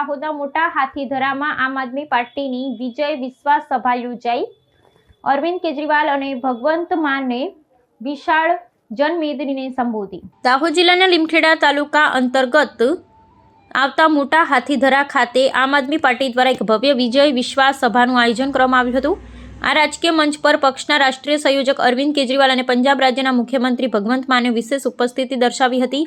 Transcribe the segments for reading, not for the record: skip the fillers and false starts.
દાહોદના મોટા હાથીધરામાં આમ આદમી પાર્ટીની વિજય વિશ્વાસ સભા યોજાઈ। અરવિંદ કેજરીવાલ અને ભગવંત માને વિશાળ જનમેદનીને સંબોધી। દાહોદ જિલ્લાના લીમખેડા તાલુકા અંતર્ગત આવતા મોટા હાથીધરા ખાતે આમ આદમી પાર્ટી દ્વારા એક ભવ્ય વિજય વિશ્વાસ સભાનું આયોજન કરવામાં આવ્યું હતું। આ રાજકીય મંચ પર પક્ષના રાષ્ટ્રીય સંયોજક અરવિંદ કેજરીવાલ અને પંજાબ રાજ્યના મુખ્યમંત્રી ભગવંત માને વિશેષ ઉપસ્થિતિ દર્શાવી હતી।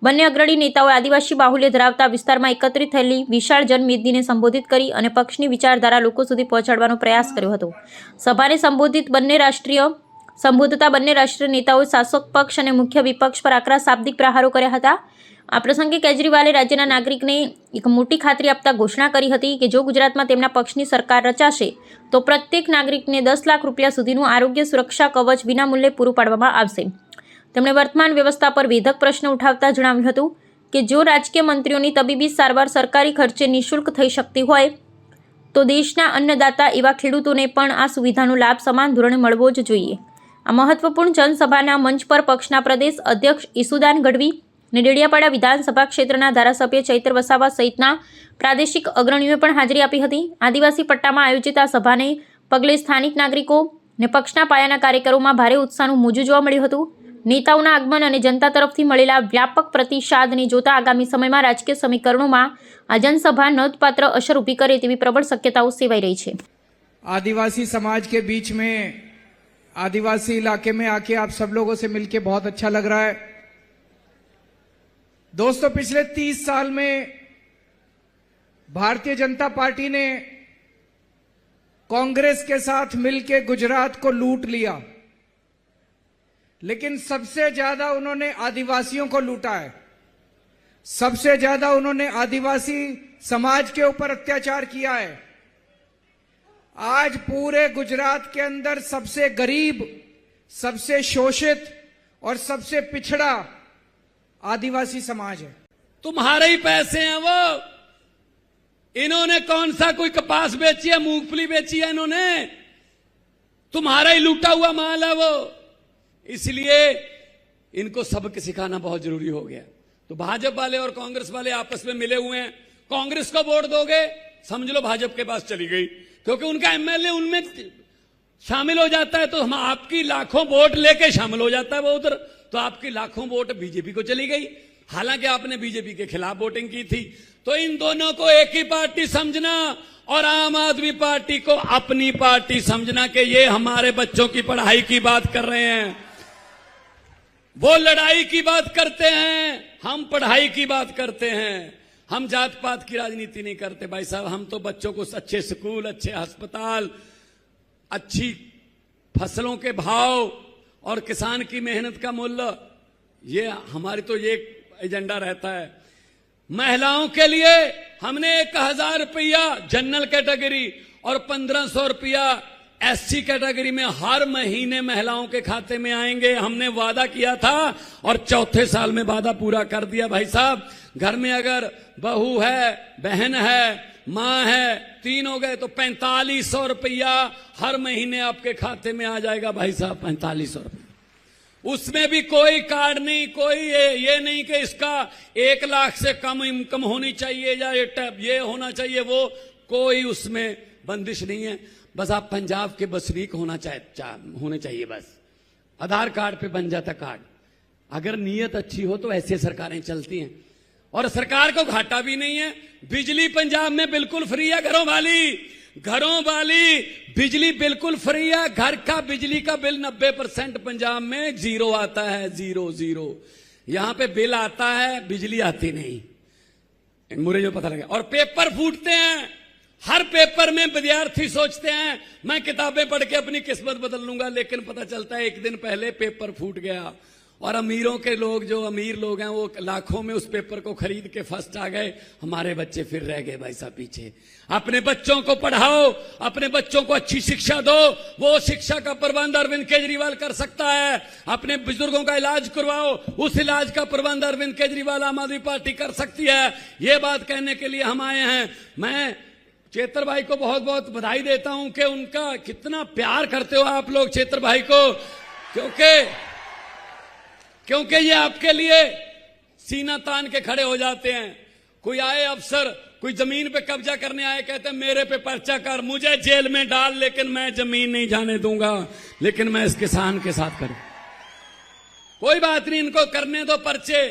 બંને અગ્રણી નેતાઓએ આદિવાસી બાહુલ્ય ધરાવતા વિસ્તારમાં એકત્રિત થયેલી વિશાળ જનમેદનીને સંબોધિત કરી અને પક્ષની વિચારધારા લોકો સુધી પહોંચાડવાનો પ્રયાસ કર્યો હતો। સભાને સંબોધિત બંને રાષ્ટ્રીય નેતાઓએ શાસક પક્ષ અને મુખ્ય વિપક્ષ પર આકરા શાબ્દિક પ્રહારો કર્યા હતા। આ પ્રસંગે કેજરીવાલે રાજ્યના નાગરિકને એક મોટી ખાતરી આપતા ઘોષણા કરી હતી કે જો ગુજરાતમાં તેમના પક્ષની સરકાર રચાશે તો પ્રત્યેક નાગરિકને 10 લાખ રૂપિયા સુધીનું આરોગ્ય સુરક્ષા કવચ વિનામૂલ્યે પૂરું પાડવામાં આવશે। તેમણે વર્તમાન વ્યવસ્થા પર વેધક પ્રશ્ન ઉઠાવતા જણાવ્યું હતું કે જો રાજકીય મંત્રીઓની તબીબી સારવાર સરકારી ખર્ચે નિઃશુલ્ક થઈ શકતી હોય તો દેશના અન્નદાતા એવા ખેડૂતોને પણ આ સુવિધાનો લાભ સમાન ધોરણે મળવો જ જોઈએ। આ મહત્વપૂર્ણ જનસભાના મંચ પર પક્ષના પ્રદેશ અધ્યક્ષ ઈસુદાન ગઢવી અને ડેડિયાપાડા વિધાનસભા ક્ષેત્રના ધારાસભ્ય ચૈત્ર વસાવા સહિતના પ્રાદેશિક અગ્રણીઓએ પણ હાજરી આપી હતી। આદિવાસી પટ્ટામાં આયોજિત આ સભાને પગલે સ્થાનિક નાગરિકો અને પક્ષના પાયાના કાર્યકરોમાં ભારે ઉત્સાહનું મોજું જોવા મળ્યું હતું। નેતાઓના આગમન અને જનતા તરફથી મળેલા વ્યાપક પ્રતિસાદને જોતા આગામી સમયમાં રાજકીય સમીકરણોમાં આ જનસભા નોંધપાત્ર અસર ઊભી કરે તેવી પ્રબળ શક્યતાઓ સેવાઈ રહી છે। आदिवासी समाज के बीच में आदिवासी इलाके में आके आप सब लोगों से मिलके बहुत अच्छा लग रहा है। दोस्तों, पिछले 30 साल में भारतीय जनता पार्टी ने कांग्रेस के साथ मिलके गुजरात को लूट लिया, लेकिन सबसे ज्यादा उन्होंने आदिवासियों को लूटा है। सबसे ज्यादा उन्होंने आदिवासी समाज के ऊपर अत्याचार किया है। आज पूरे गुजरात के अंदर सबसे गरीब, सबसे शोषित और सबसे पिछड़ा आदिवासी समाज है। तुम्हारे ही पैसे हैं वो। इन्होंने कौन सा कोई कपास बेची है, मूंगफली बेची है इन्होंने? तुम्हारा ही लूटा हुआ माल है वो। इसलिए इनको सबक सिखाना बहुत जरूरी हो गया। तो भाजपा वाले और कांग्रेस वाले आपस में मिले हुए हैं। कांग्रेस को वोट दोगे, समझ लो भाजपा के पास चली गई, क्योंकि उनका एमएलए उनमें शामिल हो जाता है। तो हम आपकी लाखों वोट लेके शामिल हो जाता है वो उधर, तो आपकी लाखों वोट बीजेपी को चली गई। हालांकि आपने बीजेपी के खिलाफ वोटिंग की थी। तो इन दोनों को एक ही पार्टी समझना और आम आदमी पार्टी को अपनी पार्टी समझना कि ये हमारे बच्चों की पढ़ाई की बात कर रहे हैं, वो लड़ाई की बात करते हैं, हम पढ़ाई की बात करते हैं। हम जात पात की राजनीति नहीं करते भाई साहब। हम तो बच्चों को अच्छे स्कूल, अच्छे अस्पताल, अच्छी फसलों के भाव और किसान की मेहनत का मूल्य, ये हमारी तो ये एजेंडा रहता है। महिलाओं के लिए हमने 1000 रुपया जनरल कैटेगरी और 1500 रुपया एससी कैटेगरी में हर महीने महिलाओं के खाते में आएंगे। हमने वादा किया था और चौथे साल में वादा पूरा कर दिया भाई साहब। घर में अगर बहू है, बहन है, मां है, 3 हो गए तो 4500 रुपया हर महीने आपके खाते में आ जाएगा भाई साहब। 4500 रुपया, उसमें भी कोई कार्ड नहीं, कोई ये नहीं कि इसका 1 लाख से कम इनकम होनी चाहिए या ये होना चाहिए, वो कोई उसमें बंदिश नहीं है। बस आप पंजाब के बसनीक होने चाहिए। बस आधार कार्ड पे बन जाता कार्ड। अगर नीयत अच्छी हो तो ऐसे सरकारें चलती हैं और सरकार को घाटा भी नहीं है। बिजली पंजाब में बिल्कुल फ्री है। घरों वाली बिजली बिल्कुल फ्री है। घर का बिजली का बिल 90% पंजाब में जीरो आता है। जीरो। यहां पे बिल आता है, बिजली आती नहीं। मुझे जो पता लगा। और पेपर फूटते हैं। हर पेपर में विद्यार्थी सोचते हैं मैं किताबें पढ़ के अपनी किस्मत बदल लूंगा, लेकिन पता चलता है 1 दिन पहले पेपर फूट गया। और अमीरों के लोग, जो अमीर लोग हैं, वो लाखों में उस पेपर को खरीद के फर्स्ट आ गए। हमारे बच्चे फिर रह गए भाई साहब पीछे। अपने बच्चों को पढ़ाओ, अपने बच्चों को अच्छी शिक्षा दो। वो शिक्षा का प्रबंध अरविंद केजरीवाल कर सकता है। अपने बुजुर्गों का इलाज करवाओ, उस इलाज का प्रबंध अरविंद केजरीवाल आम आदमी पार्टी कर सकती है। ये बात कहने के लिए हम आए हैं। मैं चेतर भाई को बहुत बहुत बधाई देता हूं कि उनका कितना प्यार करते हो आप लोग चेतर भाई को, क्योंकि ये आपके लिए सीना तान के खड़े हो जाते हैं। कोई आए अफसर, कोई जमीन पे कब्जा करने आए, कहते हैं मेरे पे पर्चा कर, मुझे जेल में डाल, लेकिन मैं जमीन नहीं जाने दूंगा, लेकिन मैं इस किसान के साथ करूं। कोई बात नहीं, इनको करने दो पर्चे।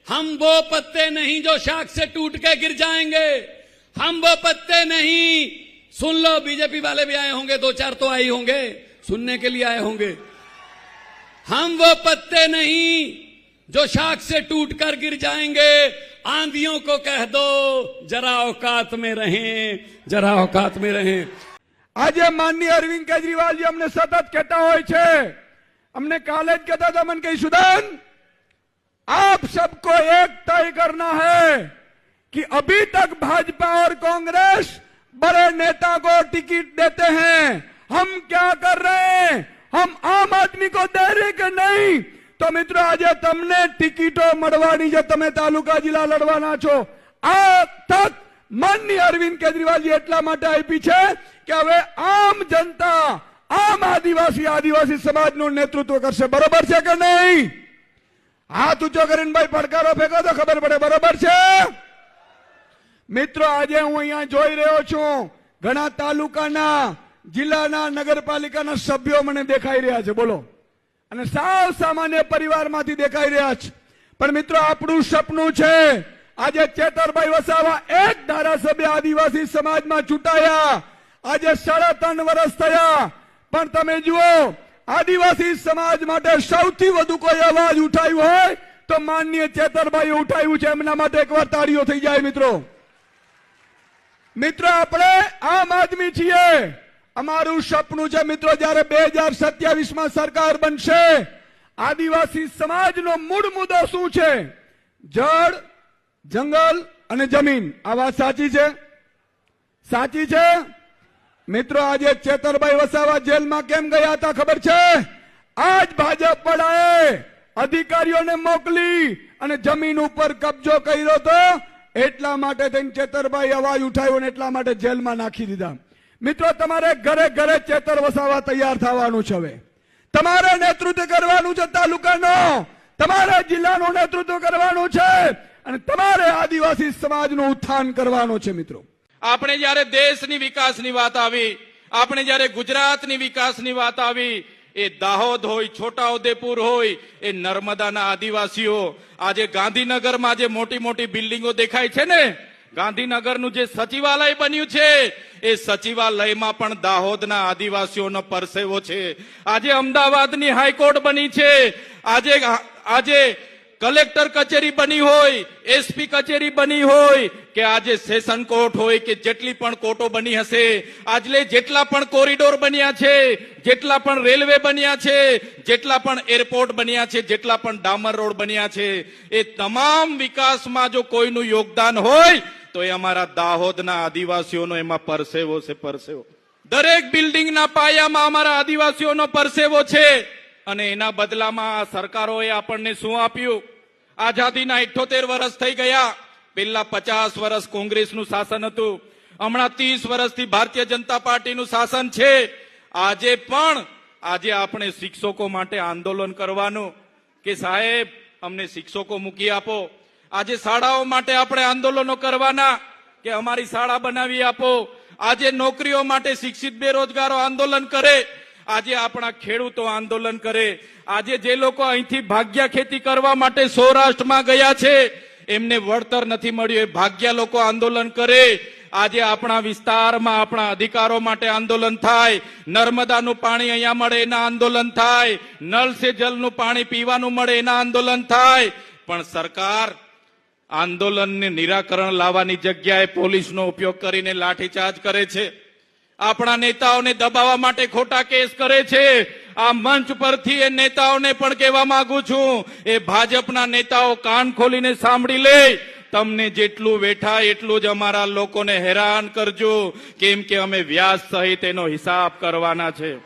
हम वो पत्ते नहीं जो शाख से टूट के गिर जाएंगे, हम वो पत्ते नहीं। सुन लो, बीजेपी वाले भी आए होंगे, 2-4 तो आए होंगे, सुनने के लिए आए होंगे। हम वो पत्ते नहीं जो शाख से टूटकर गिर जाएंगे। आंधियों को कह दो जरा औकात में रहें, जरा औकात में रहें। આજે માનનીય અરવિંદ કેજરીવાલજી અમને સતત કહેતા હોય છે, અમને કાલે જ કહેતા હતા, મને કહી સુદાન आप सबको एक तय करना है कि अभी तक भाजपा और कांग्रेस बड़े नेता को टिकट देते हैं, हम क्या कर रहे हैं, हम आम आदमी को दे रहे कि नहीं। तो मित्रों, आज तमने टिकटो मळवानी जे तमे तालुका जिला लड़वाना छो, आ तक माननीय अरविंद केजरीवालजी એટલા માટે આપી છે કે હવે આમ જનતા, આમ આદિવાસી સમાજનું નેતૃત્વ કરશે। બરોબર છે કે નહીં? હાથ ઊંચો કરીને ભાઈ પડકારો ફેંકો તો ખબર પડે। બરોબર છે મિત્રો? આજે હું અહીંયા જોઈ રહ્યો છું, ઘણા તાલુકાના, જિલ્લાના, નગરપાલિકાના સભ્યો મને દેખાઈ રહ્યા છે, બોલો, અને સાવ સામાન્ય પરિવારમાંથી દેખાઈ રહ્યા છે। પણ મિત્રો, આપણું સપનું છે, આજે ચેતરભાઈ વસાવા એક ધારાસભ્ય આદિવાસી સમાજમાં ચૂંટાયા, આજે 3.5 વર્ષ થયા, પણ તમે જુઓ, આદિવાસી સમાજ માટે સૌથી વધુ કોઈ અવાજ ઉઠાવ્યો હોય તો માનનીય ચેતરભાઈએ ઉઠાવ્યું છે। એમના માટે એકવાર તાળીઓ થઈ જાય મિત્રો। મિત્રો, આપણે આમ આદમી છીએ, અમારું સપનું છે મિત્રો, જ્યારે 2027માં સરકાર બનશે, આદિવાસી સમાજનો મૂળ મુદ્દો શું છે? જળ, જંગલ અને જમીન। આ વાત સાચી છે? સાચી છે મિત્રો? આજે ચેતરભાઈ વસાવા જેલમાં કેમ ગયા હતા ખબર છે? આજ ભાજપ વાળાએ અધિકારીઓને મોકલી અને જમીન ઉપર કબજો કર્યો હતો, એટલા માટે થઈને ચેતરભાઈ અવાજ ઉઠાવ્યો ને એટલા માટે જેલમાં નાખી દીધા। મિત્રો, તમારે ઘરે ઘરે ચેતર વસાવા તૈયાર થવાનું છે। હવે તમારે નેતૃત્વ કરવાનું છે, તાલુકાનો, તમારે જિલ્લાનું નેતૃત્વ કરવાનું છે, અને તમારે આદિવાસી સમાજનું ઉત્થાન કરવાનું છે મિત્રો। આપણે જ્યારે દેશની વિકાસની વાત આવી, આપણે જ્યારે ગુજરાતની વિકાસની વાત આવી, એ દાહોદ હોય, છોટાઉદેપુર હોય, એ નર્મદાના આદિવાસીઓ, આજે ગાંધીનગરમાં જે મોટી મોટી બિલ્ડિંગો દેખાય છે ને, ગાંધીનગરનું જે સચિવાલય બન્યું છે, એ સચિવાલયમાં પણ દાહોદના આદિવાસીઓનો પરસેવો છે। આજે અમદાવાદની હાઈકોર્ટ બની છે, આજે કલેક્ટર કચેરી બની હોય, એસપી કચેરી બની હોય, કે આજે સેશન કોર્ટ હોય, કે જેટલી પણ કોર્ટો બની હશે, આજે જેટલા પણ કોરિડોર બન્યા છે, જેટલા પણ રેલવે બન્યા છે, જેટલા પણ એરપોર્ટ બન્યા છે, જેટલા પણ ડામર રોડ બન્યા છે, એ તમામ વિકાસમાં જો કોઈનું યોગદાન હોય તો એ અમારા દાહોદના આદિવાસીઓનો એમાં પરસેવો છે, પરસેવો। દરેક બિલ્ડિંગના પાયામાં અમારા આદિવાસીઓનો પરસેવો છે, અને એના બદલામાં આ સરકારોએ આપણને શું આપ્યું? આઝાદીના 78 વર્ષ થઈ ગયા, પહેલા 50 વર્ષ કોંગ્રેસનું શાસન હતું, હમણાં 30 વર્ષથી ભારતીય જનતા પાર્ટીનું શાસન છે। આજે પણ આજે આપણે શિક્ષકો માટે આંદોલન કરવાનું કે સાહેબ અમને શિક્ષકો મૂકી આપો। આજે શાળાઓ માટે આપણે આંદોલનો કરવાના કે અમારી શાળા બનાવી આપો। આજે નોકરીઓ માટે શિક્ષિત બેરોજગારો આંદોલન કરે, આજે આપણા ખેડૂતો આંદોલન કરે। આજે જે લોકો અહીંથી ભાગ્યા ખેતી કરવા માટે સૌરાષ્ટ્રમાં ગયા છે, એમને વળતર નથી મળ્યું, એ ભાગ્યા લોકો આંદોલન કરે। આજે આપણા વિસ્તારમાં આપણા અધિકારો માટે આંદોલન થાય, નર્મદાનું પાણી અહીંયા મળે એના આંદોલન થાય, નળ સે જલનું પાણી પીવાનું મળે એના આંદોલન થાય। પણ સરકાર આંદોલનને નિરાકરણ લાવવાની જગ્યાએ પોલીસનો ઉપયોગ કરીને લાઠીચાર્જ કરે છે, આપણા નેતાઓને દબાવવા માટે ખોટા કેસ કરે છે। આ મંચ પરથી એ નેતાઓને પણ કહેવા માંગુ છું, એ ભાજપના નેતાઓ કાન ખોલીને સાંભળી લે, તમને જેટલું વેઠા એટલું જ અમારા લોકોને હેરાન કરજો, કેમ કે અમે વ્યાજ સહિત એનો હિસાબ કરવાના છે।